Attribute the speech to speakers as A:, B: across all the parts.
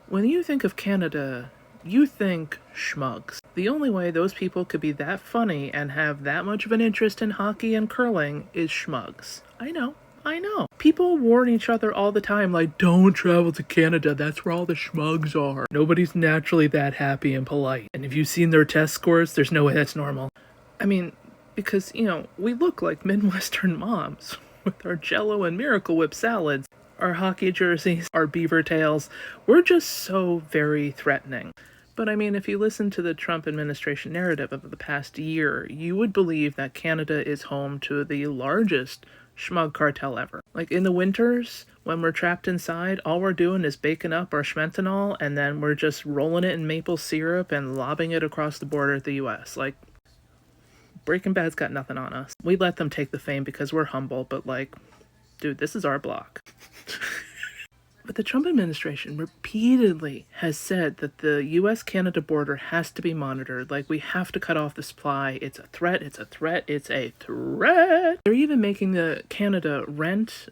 A: When you think of Canada, you think schmugs. The only way those people could be that funny and have that much of an interest in hockey and curling is schmugs. I know. I know. People warn each other all the time, like, don't travel to Canada, that's where all the schmugs are. Nobody's naturally that happy and polite. And if you've seen their test scores, there's no way that's normal. I mean, because, we look like Midwestern moms with our Jello and Miracle Whip salads, our hockey jerseys, our beaver tails. We're just so very threatening. But I mean, if you listen to the Trump administration narrative of the past year, you would believe that Canada is home to the largest schmug cartel ever. Like in the winters, when we're trapped inside, all we're doing is baking up our schmentanol and then we're just rolling it in maple syrup and lobbing it across the border at the US. Like, Breaking Bad's got nothing on us. We let them take the fame because we're humble, but dude, this is our block. But the Trump administration repeatedly has said that the US-Canada border has to be monitored. Like, we have to cut off the supply. It's a threat, it's a threat, it's a threat. They're even making the Canada rent,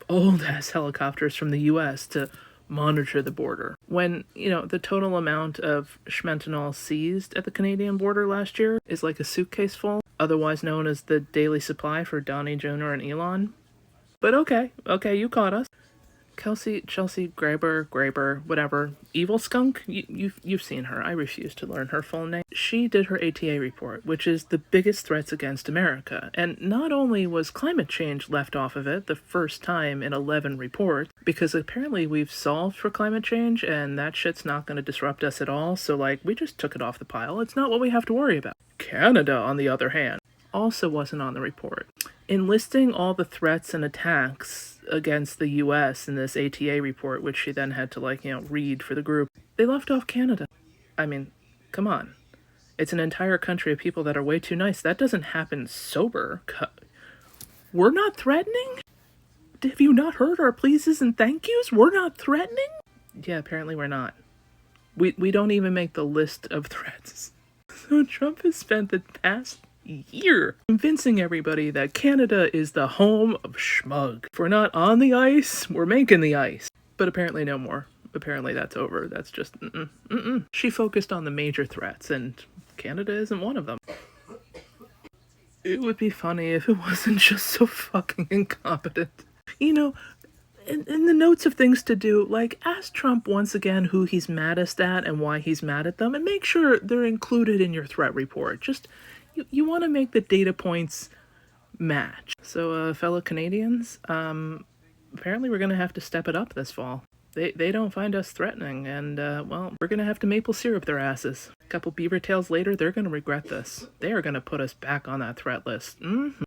A: old-ass helicopters from the US to monitor the border. When, the total amount of schmentanol seized at the Canadian border last year is like a suitcase full, otherwise known as the daily supply for Donnie Jr. and Elon. But okay, you caught us. Chelsea Graber, whatever, Evil Skunk, you've seen her. I refuse to learn her full name. She did her ATA report, which is the biggest threats against America. And not only was climate change left off of it the first time in 11 reports, because apparently we've solved for climate change and that shit's not going to disrupt us at all, so we just took it off the pile. It's not what we have to worry about. Canada, on the other hand, also wasn't on the report. In listing all the threats and attacks against the US in this ATA report, which she then had to read for the group, they left off Canada. I mean, come on. It's an entire country of people that are way too nice. That doesn't happen sober. We're not threatening? Have you not heard our pleases and thank yous? We're not threatening? Yeah, apparently we're not. We don't even make the list of threats. So Trump has spent the past year convincing everybody that Canada is the home of schmug. If we're not on the ice, we're making the ice. But apparently no more. Apparently that's over. That's just She focused on the major threats, and Canada isn't one of them. It would be funny if it wasn't just so fucking incompetent. In the notes of things to do, ask Trump once again who he's maddest at and why he's mad at them, and make sure they're included in your threat report. Just, you want to make the data points match. So, fellow Canadians, apparently we're going to have to step it up this fall. They don't find us threatening, and, we're going to have to maple syrup their asses. A couple beaver tails later, they're going to regret this. They are going to put us back on that threat list.